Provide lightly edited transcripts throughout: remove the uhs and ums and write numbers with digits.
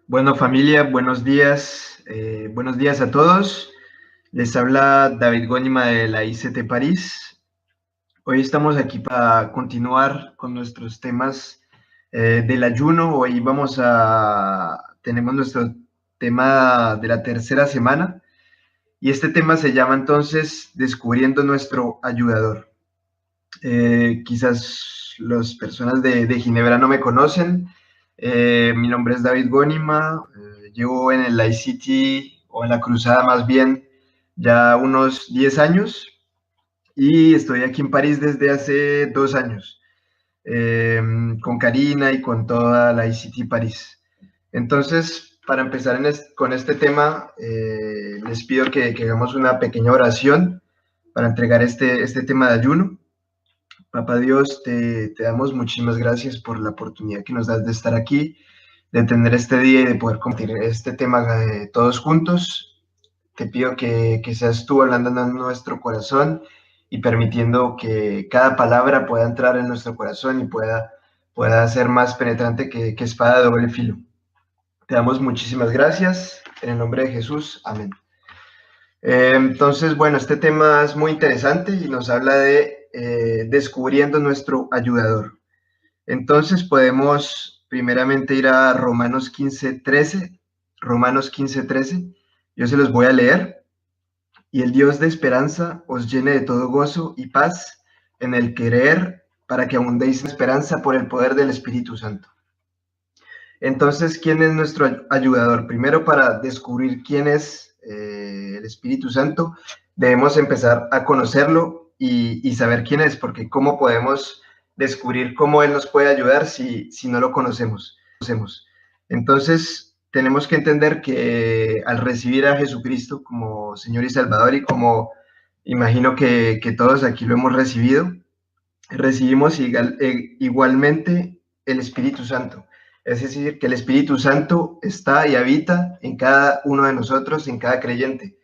Bueno, familia, buenos días a todos. Les habla David Gónima de la ICT París. Hoy estamos aquí para continuar con nuestros temas del ayuno. Tenemos nuestro tema de la tercera semana y este tema se llama entonces Descubriendo nuestro ayudador. Quizás las personas de Ginebra no me conocen. Mi nombre es David Gónima. Llevo en el ICT o en la cruzada más bien ya unos 10 años y estoy aquí en París desde hace 2 años con Karina y con toda la ICT París. Entonces, para empezar con este tema, les pido que hagamos una pequeña oración para entregar este tema de ayuno. Papá Dios, te damos muchísimas gracias por la oportunidad que nos das de estar aquí, de tener este día y de poder compartir este tema todos juntos. Te pido que seas tú hablando en nuestro corazón y permitiendo que cada palabra pueda entrar en nuestro corazón y pueda ser más penetrante que espada de doble filo. Te damos muchísimas gracias. En el nombre de Jesús. Amén. Entonces, bueno, este tema es muy interesante y nos habla de descubriendo nuestro ayudador. Entonces podemos primeramente ir a Romanos 15:13. Romanos 15:13. Yo se los voy a leer. Y el Dios de esperanza os llene de todo gozo y paz en el creer, para que abundéis en esperanza por el poder del Espíritu Santo. Entonces, ¿quién es nuestro ayudador? Primero, para descubrir quién es el Espíritu Santo, debemos empezar a conocerlo y saber quién es, porque ¿cómo podemos descubrir cómo Él nos puede ayudar si no lo conocemos? Entonces, tenemos que entender que al recibir a Jesucristo como Señor y Salvador, y como imagino que todos aquí lo hemos recibido, recibimos igualmente el Espíritu Santo. Es decir, que el Espíritu Santo está y habita en cada uno de nosotros, en cada creyente.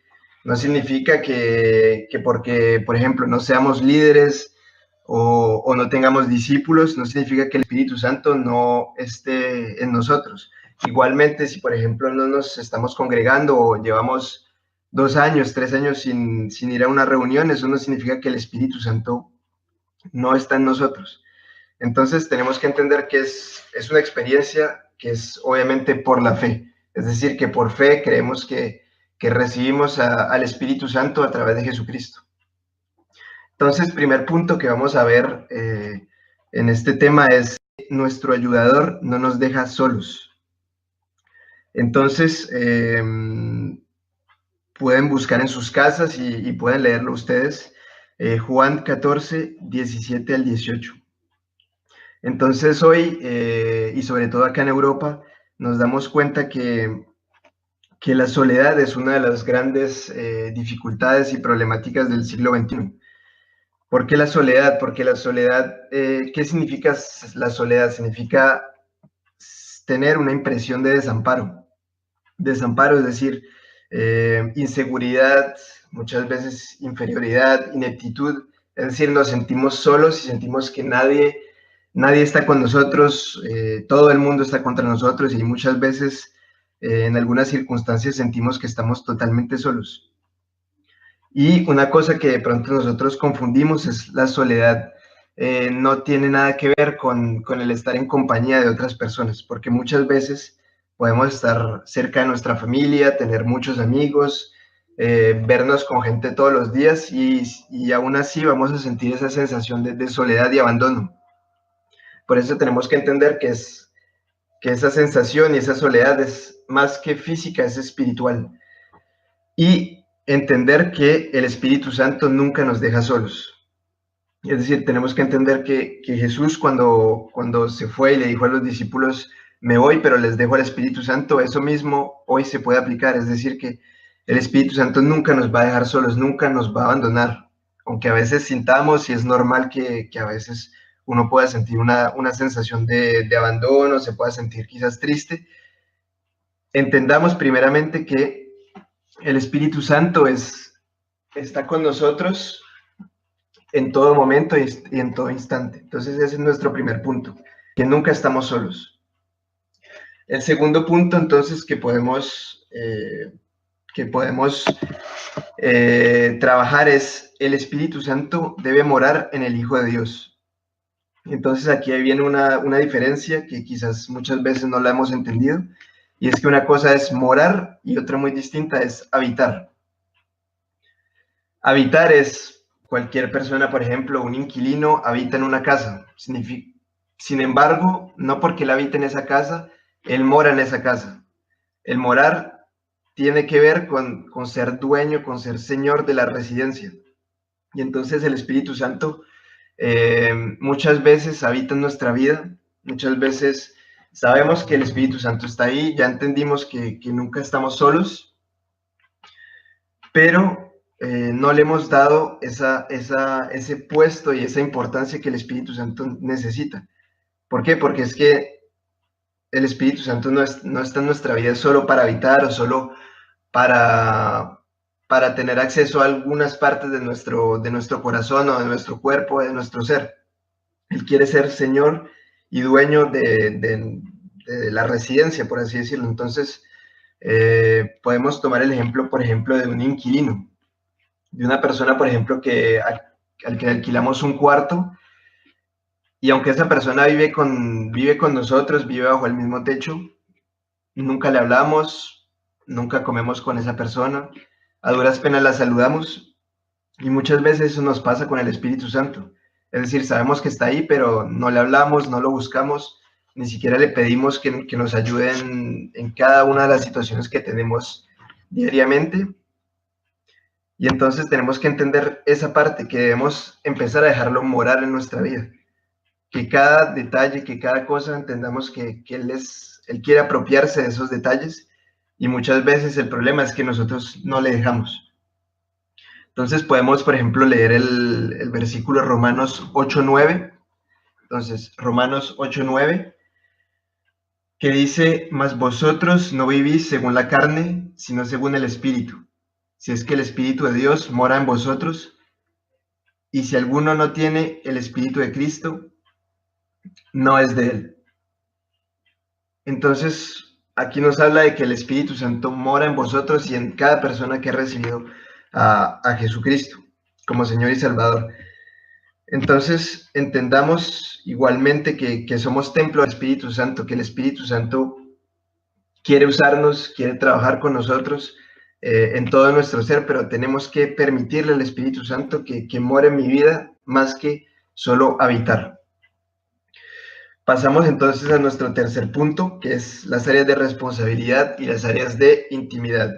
No significa que porque, por ejemplo, no seamos líderes o no tengamos discípulos, no significa que el Espíritu Santo no esté en nosotros. Igualmente, si por ejemplo no nos estamos congregando o llevamos 2 años, 3 años sin ir a una reunión, eso no significa que el Espíritu Santo no está en nosotros. Entonces tenemos que entender que es una experiencia que es obviamente por la fe. Es decir, que por fe creemos que recibimos al Espíritu Santo a través de Jesucristo. Entonces, primer punto que vamos a ver en este tema es: nuestro ayudador no nos deja solos. Entonces, pueden buscar en sus casas y pueden leerlo ustedes. Juan 14, 17 al 18. Entonces hoy, y sobre todo acá en Europa, nos damos cuenta que la soledad es una de las grandes dificultades y problemáticas del siglo XXI. ¿Por qué la soledad? Porque la soledad, ¿qué significa la soledad? Significa tener una impresión de desamparo. Desamparo, es decir, inseguridad, muchas veces inferioridad, ineptitud. Es decir, nos sentimos solos y sentimos que nadie está con nosotros, todo el mundo está contra nosotros y muchas veces en algunas circunstancias sentimos que estamos totalmente solos. Y una cosa que de pronto nosotros confundimos es la soledad. No tiene nada que ver con el estar en compañía de otras personas, porque muchas veces podemos estar cerca de nuestra familia, tener muchos amigos, vernos con gente todos los días y aún así vamos a sentir esa sensación de soledad y abandono. Por eso tenemos que entender que esa sensación y esa soledad es más que física, es espiritual. Y entender que el Espíritu Santo nunca nos deja solos. Es decir, tenemos que entender que Jesús cuando se fue y le dijo a los discípulos, me voy, pero les dejo al Espíritu Santo, eso mismo hoy se puede aplicar. Es decir, que el Espíritu Santo nunca nos va a dejar solos, nunca nos va a abandonar. Aunque a veces sintamos, y es normal que a veces uno pueda sentir una sensación de abandono, se pueda sentir quizás triste, entendamos primeramente que el Espíritu Santo está con nosotros en todo momento y en todo instante. Entonces ese es nuestro primer punto, que nunca estamos solos. El segundo punto, entonces, que podemos trabajar es el Espíritu Santo debe morar en el Hijo de Dios. Entonces aquí viene una diferencia que quizás muchas veces no la hemos entendido, y es que una cosa es morar y otra muy distinta es habitar. Habitar es cualquier persona, por ejemplo, un inquilino habita en una casa. Sin embargo, no porque él habita en esa casa, él mora en esa casa. El morar tiene que ver con ser dueño, con ser señor de la residencia. Y entonces el Espíritu Santo muchas veces habita en nuestra vida, muchas veces sabemos que el Espíritu Santo está ahí, ya entendimos que nunca estamos solos, pero no le hemos dado ese puesto y esa importancia que el Espíritu Santo necesita. ¿Por qué? Porque es que el Espíritu Santo no está en nuestra vida solo para habitar o solo para tener acceso a algunas partes de nuestro corazón o de nuestro cuerpo, de nuestro ser. Él quiere ser señor y dueño de la residencia, por así decirlo. Entonces, podemos tomar el ejemplo, por ejemplo, de un inquilino, de una persona, por ejemplo, al que alquilamos un cuarto, y aunque esa persona vive con nosotros, vive bajo el mismo techo, nunca le hablamos, nunca comemos con esa persona, a duras penas la saludamos, y muchas veces eso nos pasa con el Espíritu Santo. Es decir, sabemos que está ahí, pero no le hablamos, no lo buscamos, ni siquiera le pedimos que nos ayude en cada una de las situaciones que tenemos diariamente. Y entonces tenemos que entender esa parte, que debemos empezar a dejarlo morar en nuestra vida. Que cada detalle, que cada cosa entendamos que él quiere apropiarse de esos detalles, y muchas veces el problema es que nosotros no le dejamos. Entonces podemos, por ejemplo, leer el versículo Romanos 8:9. Entonces, Romanos 8:9, que dice: mas vosotros no vivís según la carne, sino según el Espíritu, si es que el Espíritu de Dios mora en vosotros, y si alguno no tiene el Espíritu de Cristo, no es de él. Entonces, aquí nos habla de que el Espíritu Santo mora en vosotros y en cada persona que ha recibido a Jesucristo como Señor y Salvador. Entonces, entendamos igualmente que somos templo del Espíritu Santo, que el Espíritu Santo quiere usarnos, quiere trabajar con nosotros en todo nuestro ser, pero tenemos que permitirle al Espíritu Santo que more en mi vida más que solo habitar. Pasamos entonces a nuestro tercer punto, que es las áreas de responsabilidad y las áreas de intimidad.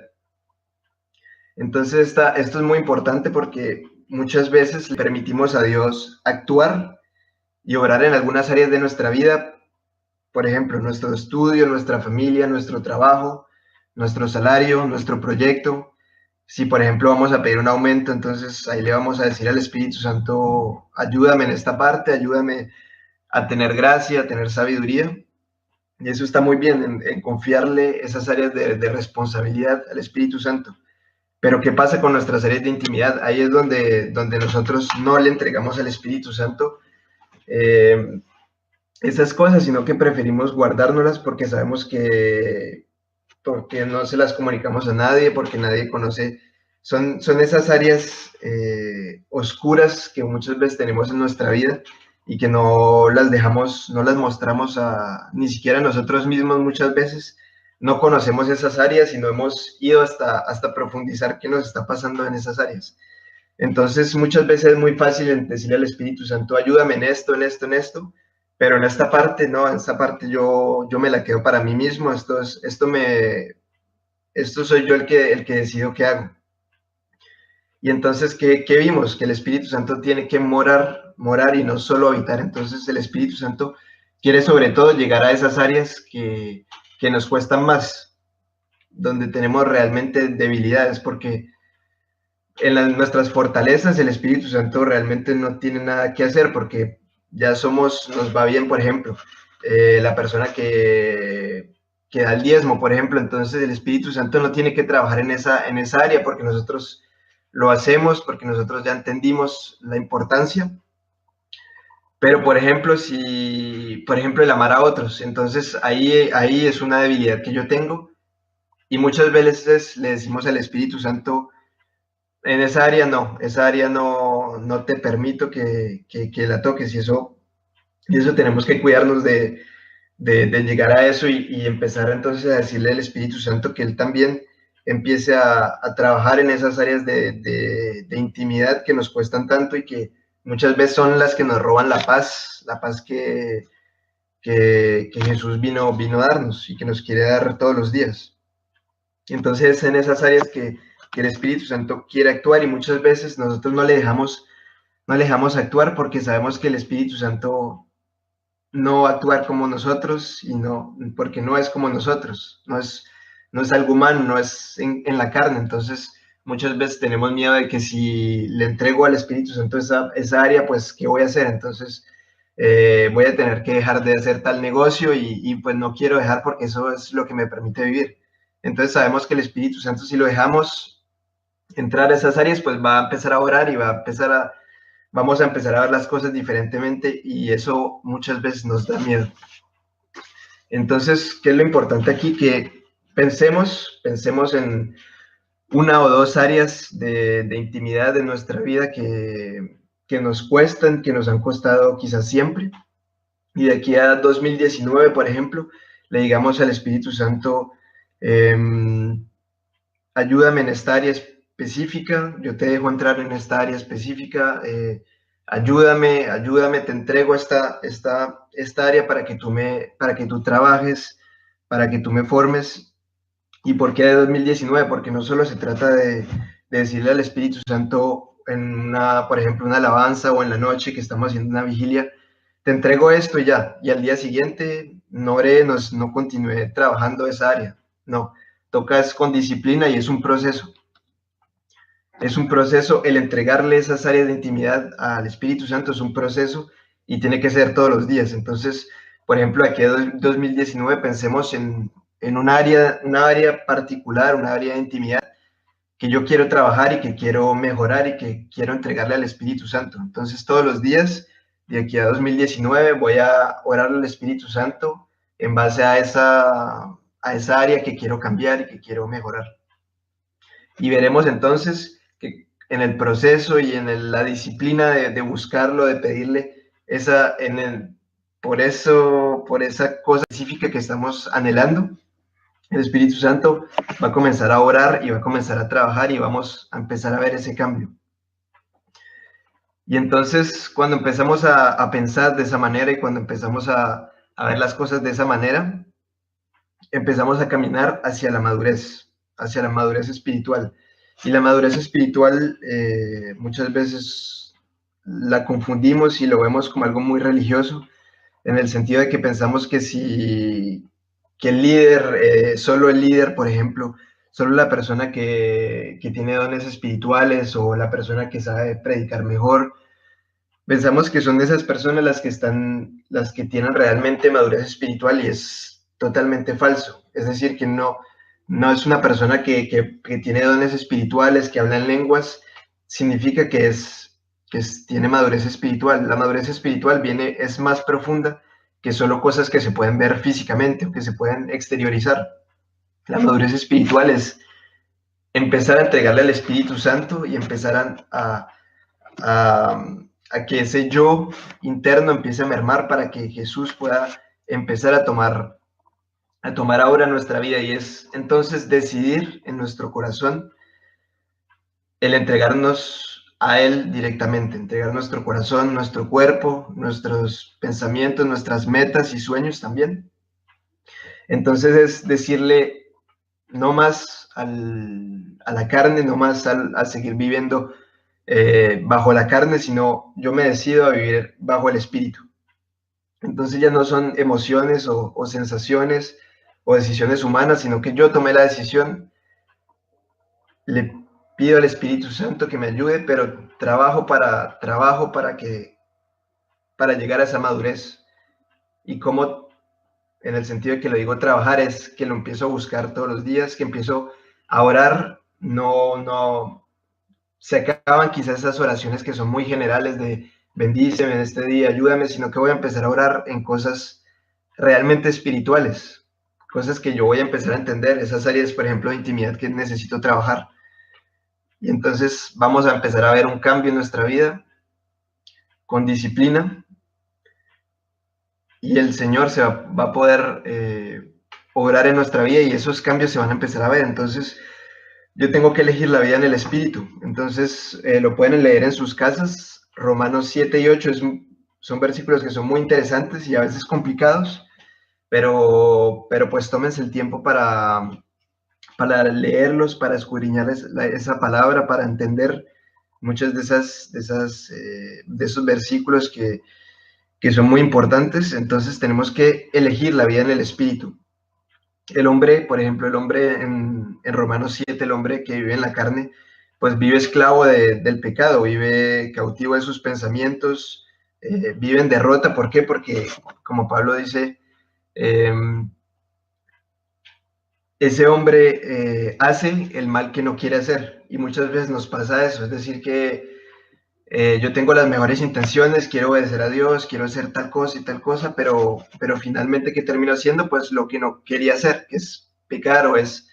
Entonces, esto es muy importante porque muchas veces le permitimos a Dios actuar y obrar en algunas áreas de nuestra vida, por ejemplo, nuestro estudio, nuestra familia, nuestro trabajo, nuestro salario, nuestro proyecto. Si, por ejemplo, vamos a pedir un aumento, entonces ahí le vamos a decir al Espíritu Santo: ayúdame en esta parte, ayúdame a tener gracia, a tener sabiduría. Y eso está muy bien, en confiarle esas áreas de responsabilidad al Espíritu Santo. Pero ¿qué pasa con nuestras áreas de intimidad? Ahí es donde nosotros no le entregamos al Espíritu Santo esas cosas, sino que preferimos guardárnoslas porque sabemos porque no se las comunicamos a nadie, porque nadie conoce. Son esas áreas oscuras que muchas veces tenemos en nuestra vida y que no las dejamos, no las mostramos ni siquiera a nosotros mismos muchas veces. No conocemos esas áreas y no hemos ido hasta profundizar qué nos está pasando en esas áreas. Entonces, muchas veces es muy fácil decirle al Espíritu Santo: ayúdame en esto, en esto, en esto, pero en esta parte no, en esta parte yo me la quedo para mí mismo, esto soy yo el que decido qué hago. Y entonces, ¿qué vimos? Que el Espíritu Santo tiene que morar y no solo habitar. Entonces, el Espíritu Santo quiere sobre todo llegar a esas áreas que nos cuestan más, donde tenemos realmente debilidades, porque en nuestras fortalezas el Espíritu Santo realmente no tiene nada que hacer, porque ya nos va bien, por ejemplo, la persona que da el diezmo, por ejemplo. Entonces el Espíritu Santo no tiene que trabajar en esa área, porque nosotros lo hacemos, porque nosotros ya entendimos la importancia. Pero, por ejemplo, si, por ejemplo, el amar a otros, entonces ahí es una debilidad que yo tengo y muchas veces le decimos al Espíritu Santo, en esa área no te permito que la toques y eso tenemos que cuidarnos de llegar a eso y empezar entonces a decirle al Espíritu Santo que Él también empiece a trabajar en esas áreas de intimidad que nos cuestan tanto y que muchas veces son las que nos roban la paz que Jesús vino a darnos y que nos quiere dar todos los días. Entonces, en esas áreas que el Espíritu Santo quiere actuar y muchas veces nosotros no le dejamos actuar porque sabemos que el Espíritu Santo no va a actuar como nosotros y no, porque no es como nosotros, no es algo humano, no es en la carne. Entonces, muchas veces tenemos miedo de que si le entrego al Espíritu Santo esa área, pues, ¿qué voy a hacer? Entonces, voy a tener que dejar de hacer tal negocio pues no quiero dejar porque eso es lo que me permite vivir. Entonces, sabemos que el Espíritu Santo, si lo dejamos entrar a esas áreas, pues va a empezar a orar y va a empezar vamos a empezar a ver las cosas diferentemente y eso muchas veces nos da miedo. Entonces, ¿qué es lo importante aquí? Que pensemos en una o dos áreas de intimidad de nuestra vida que nos cuestan, que nos han costado quizás siempre. Y de aquí a 2019, por ejemplo, le digamos al Espíritu Santo, eh, ayúdame en esta área específica, yo te dejo entrar en esta área específica, ayúdame, te entrego esta área para que tú trabajes, para que tú me formes. ¿Y por qué de 2019? Porque no solo se trata de decirle al Espíritu Santo por ejemplo, una alabanza o en la noche que estamos haciendo una vigilia, te entrego esto y ya, y al día siguiente no continúe trabajando esa área, no, tocas con disciplina y es un proceso. Es un proceso, el entregarle esas áreas de intimidad al Espíritu Santo es un proceso y tiene que ser todos los días. Entonces, por ejemplo, aquí en 2019 pensemos en una área particular, una área de intimidad que yo quiero trabajar y que quiero mejorar y que quiero entregarle al Espíritu Santo. Entonces, todos los días de aquí a 2019 voy a orar al Espíritu Santo en base a esa área que quiero cambiar y que quiero mejorar. Y veremos entonces que en el proceso y en la disciplina de buscarlo, de pedirle por esa cosa específica que estamos anhelando, el Espíritu Santo va a comenzar a orar y va a comenzar a trabajar y vamos a empezar a ver ese cambio. Y entonces cuando empezamos a pensar de esa manera y cuando empezamos a ver las cosas de esa manera, empezamos a caminar hacia la madurez espiritual. Y la madurez espiritual muchas veces la confundimos y lo vemos como algo muy religioso, en el sentido de que pensamos que el líder, solo el líder, por ejemplo, solo la persona que tiene dones espirituales o la persona que sabe predicar mejor, pensamos que son esas personas las que tienen realmente madurez espiritual y es totalmente falso. Es decir, que no es una persona que tiene dones espirituales, que habla en lenguas, significa tiene madurez espiritual. La madurez espiritual es más profunda que solo cosas que se pueden ver físicamente o que se pueden exteriorizar. La madurez espiritual es empezar a entregarle al Espíritu Santo y empezar a, a que ese yo interno empiece a mermar para que Jesús pueda empezar a tomar ahora nuestra vida y es entonces decidir en nuestro corazón el entregarnos a Él directamente, entregar nuestro corazón, nuestro cuerpo, nuestros pensamientos, nuestras metas y sueños también. Entonces es decirle no más a la carne, no más a seguir viviendo bajo la carne, sino yo me decido a vivir bajo el espíritu. Entonces ya no son emociones o sensaciones o decisiones humanas, sino que yo tomé la decisión, le pido al Espíritu Santo que me ayude, pero para llegar a esa madurez. Y como en el sentido de que lo digo trabajar es que lo empiezo a buscar todos los días, que empiezo a orar, no se acaban quizás esas oraciones que son muy generales de bendíceme en este día, ayúdame, sino que voy a empezar a orar en cosas realmente espirituales, cosas que yo voy a empezar a entender, esas áreas, por ejemplo, de intimidad que necesito trabajar. Y entonces vamos a empezar a ver un cambio en nuestra vida con disciplina y el Señor va a poder obrar en nuestra vida y esos cambios se van a empezar a ver. Entonces, yo tengo que elegir la vida en el Espíritu. Entonces, lo pueden leer en sus casas. Romanos 7 y 8 son versículos que son muy interesantes y a veces complicados, pero pues tómense el tiempo para leerlos, para escudriñar esa palabra, para entender muchas de esos versículos que son muy importantes. Entonces tenemos que elegir la vida en el Espíritu. El hombre, por ejemplo, el hombre en Romanos 7, el hombre que vive en la carne, pues vive esclavo del pecado, vive cautivo de sus pensamientos, vive en derrota. ¿Por qué? Porque, como Pablo dice, eh, ese hombre hace el mal que no quiere hacer. Y muchas veces nos pasa eso, es decir, que yo tengo las mejores intenciones, quiero obedecer a Dios, quiero hacer tal cosa y tal cosa, pero finalmente, ¿qué termino haciendo? Pues lo que no quería hacer, que es pecar o es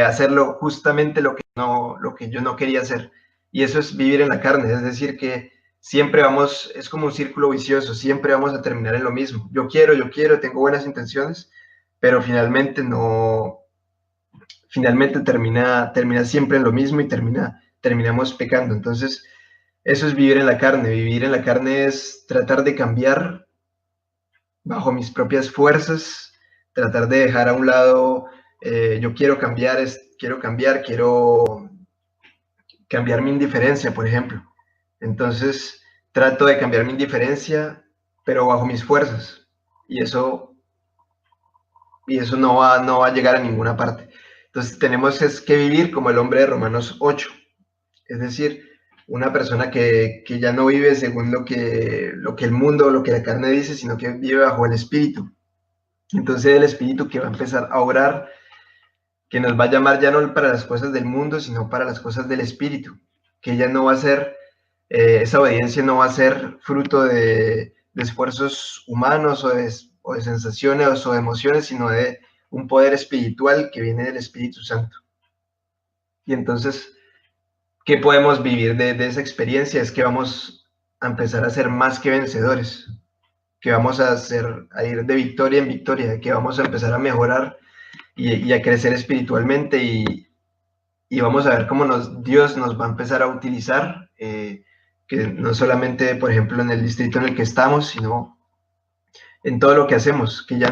hacerlo justamente lo que yo no quería hacer. Y eso es vivir en la carne, es decir, que siempre vamos, es como un círculo vicioso, siempre vamos a terminar en lo mismo. Yo quiero, tengo buenas intenciones, pero finalmente termina siempre en lo mismo y terminamos pecando. Entonces, eso es vivir en la carne. Vivir en la carne es tratar de cambiar bajo mis propias fuerzas, tratar de dejar a un lado, yo quiero cambiar mi indiferencia, por ejemplo. Entonces, trato de cambiar mi indiferencia, pero bajo mis fuerzas. Y eso no va a llegar a ninguna parte. Entonces, tenemos que vivir como el hombre de Romanos 8. Es decir, una persona que ya no vive según lo que el mundo, lo que la carne dice, sino que vive bajo el Espíritu. Entonces el Espíritu que va a empezar a orar, que nos va a llamar ya no para las cosas del mundo, sino para las cosas del Espíritu, que ya no va a ser, esa obediencia no va a ser fruto de esfuerzos humanos o de sensaciones o de emociones, sino de un poder espiritual que viene del Espíritu Santo. Y entonces, ¿qué podemos vivir de esa experiencia? Es que vamos a empezar a ser más que vencedores, que vamos a ir de victoria en victoria, que vamos a empezar a mejorar y a crecer espiritualmente y vamos a ver cómo Dios nos va a empezar a utilizar, que no solamente, por ejemplo, en el distrito en el que estamos, sino en todo lo que hacemos, que ya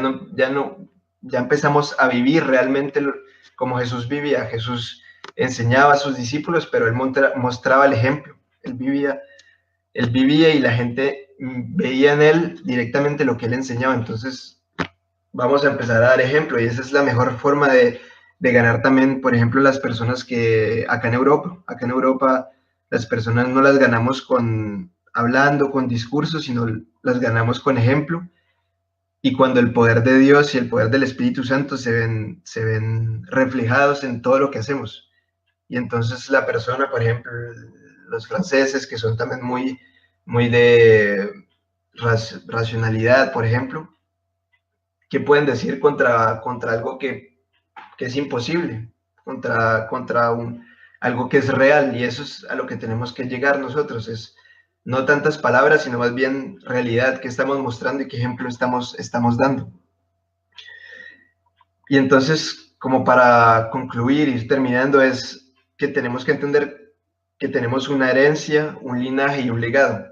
empezamos a vivir realmente como Jesús vivía. Jesús enseñaba a sus discípulos, pero él mostraba el ejemplo. Él vivía y la gente veía en él directamente lo que él enseñaba. Entonces, vamos a empezar a dar ejemplo y esa es la mejor forma de ganar también, por ejemplo, las personas que acá en Europa las personas no las ganamos hablando, con discursos, sino las ganamos con ejemplo. Y cuando el poder de Dios y el poder del Espíritu Santo se ven reflejados en todo lo que hacemos. Y entonces la persona, por ejemplo, los franceses, que son también muy de racionalidad, por ejemplo, ¿qué pueden decir contra algo que es imposible? Contra algo que es real, y eso es a lo que tenemos que llegar nosotros, es no tantas palabras, sino más bien realidad que estamos mostrando y qué ejemplo estamos dando. Y entonces, como para concluir, ir terminando, es que tenemos que entender que tenemos una herencia, un linaje y un legado,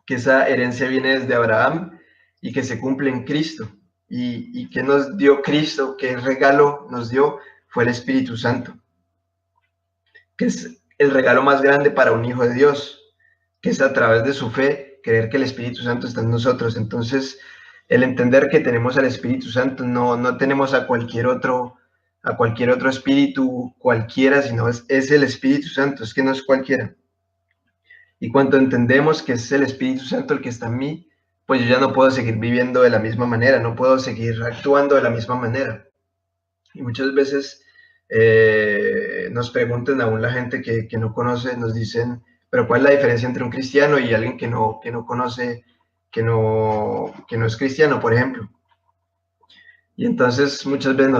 que esa herencia viene desde Abraham y que se cumple en Cristo. Y que nos dio Cristo, qué regalo nos dio, fue el Espíritu Santo, que es el regalo más grande para un hijo de Dios, que es a través de su fe, creer que el Espíritu Santo está en nosotros. Entonces, el entender que tenemos al Espíritu Santo, no tenemos a cualquier otro espíritu cualquiera, sino es el Espíritu Santo, es que no es cualquiera. Y cuando entendemos que es el Espíritu Santo el que está en mí, pues yo ya no puedo seguir viviendo de la misma manera, no puedo seguir actuando de la misma manera. Y muchas veces nos preguntan aún la gente que no conoce, nos dicen, Pero ¿cuál es la diferencia entre un cristiano y alguien que no conoce, que no es cristiano, por ejemplo? Y entonces muchas veces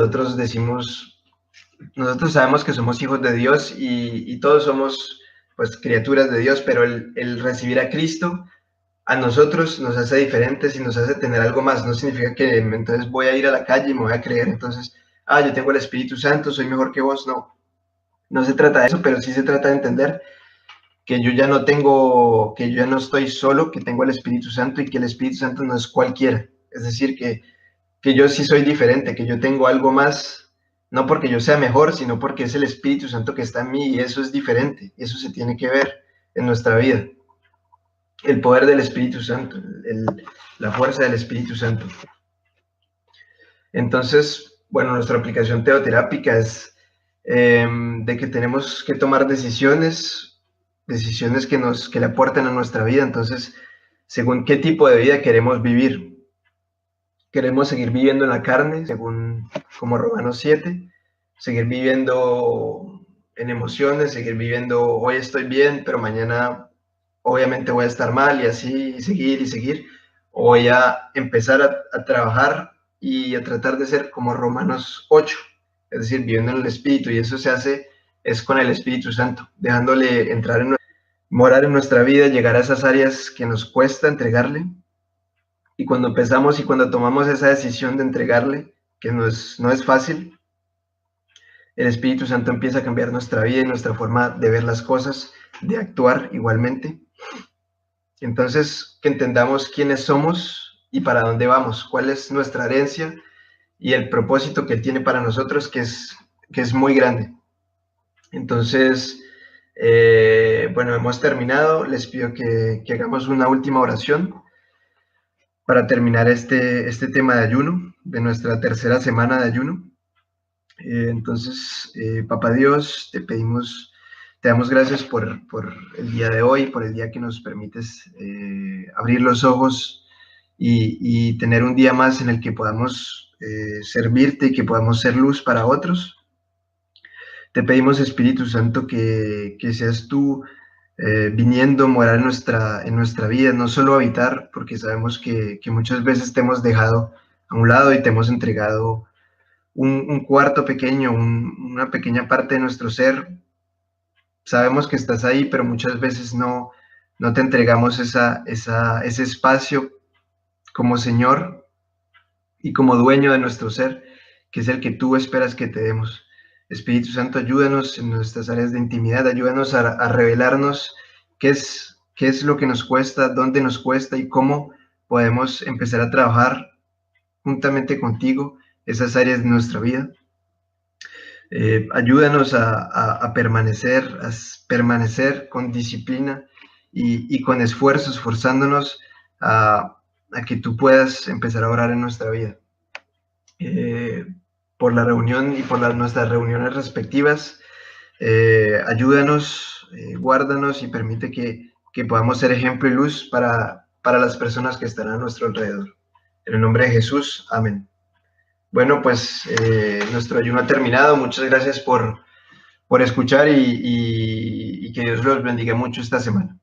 nosotros sabemos que somos hijos de Dios y todos somos pues criaturas de Dios, pero el recibir a Cristo a nosotros nos hace diferentes y nos hace tener algo más. No significa que entonces voy a ir a la calle y me voy a creer, entonces, yo tengo el Espíritu Santo, soy mejor que vos. No, no se trata de eso, pero sí se trata de entender que que yo ya no estoy solo, que tengo el Espíritu Santo y que el Espíritu Santo no es cualquiera. Es decir, que yo sí soy diferente, que yo tengo algo más, no porque yo sea mejor, sino porque es el Espíritu Santo que está en mí y eso es diferente, y eso se tiene que ver en nuestra vida. El poder del Espíritu Santo, la fuerza del Espíritu Santo. Entonces, bueno, nuestra aplicación teoterápica es de que tenemos que tomar decisiones que le aporten a nuestra vida. Entonces, según qué tipo de vida queremos vivir. Queremos seguir viviendo en la carne, según como Romanos 7, seguir viviendo en emociones, seguir viviendo hoy estoy bien, pero mañana obviamente voy a estar mal y así y seguir. O voy a empezar a trabajar y a tratar de ser como Romanos 8, es decir, viviendo en el Espíritu, y eso se hace es con el Espíritu Santo, dejándole morar en nuestra vida, llegar a esas áreas que nos cuesta entregarle. Y cuando empezamos y cuando tomamos esa decisión de entregarle, que no es fácil, el Espíritu Santo empieza a cambiar nuestra vida y nuestra forma de ver las cosas, de actuar igualmente. Entonces, que entendamos quiénes somos y para dónde vamos, cuál es nuestra herencia y el propósito que Él tiene para nosotros, que es muy grande. Entonces, bueno, hemos terminado. Les pido que hagamos una última oración para terminar este tema de ayuno, de nuestra tercera semana de ayuno. Entonces, Papá Dios, te damos gracias por el día de hoy, por el día que nos permites abrir los ojos y tener un día más en el que podamos servirte y que podamos ser luz para otros. Te pedimos, Espíritu Santo, que seas tú viniendo a morar en nuestra vida, no solo habitar, porque sabemos que muchas veces te hemos dejado a un lado y te hemos entregado un cuarto pequeño, una pequeña parte de nuestro ser. Sabemos que estás ahí, pero muchas veces no te entregamos ese espacio como Señor y como dueño de nuestro ser, que es el que tú esperas que te demos. Espíritu Santo, ayúdanos en nuestras áreas de intimidad, ayúdanos a revelarnos qué es lo que nos cuesta, dónde nos cuesta y cómo podemos empezar a trabajar juntamente contigo esas áreas de nuestra vida. Ayúdanos a permanecer con disciplina y con esfuerzo, esforzándonos a que tú puedas empezar a orar en nuestra vida. Por la reunión y por nuestras reuniones respectivas, ayúdanos, guárdanos y permite que podamos ser ejemplo y luz para las personas que están a nuestro alrededor. En el nombre de Jesús, amén. Bueno, pues nuestro ayuno ha terminado. Muchas gracias por escuchar y que Dios los bendiga mucho esta semana.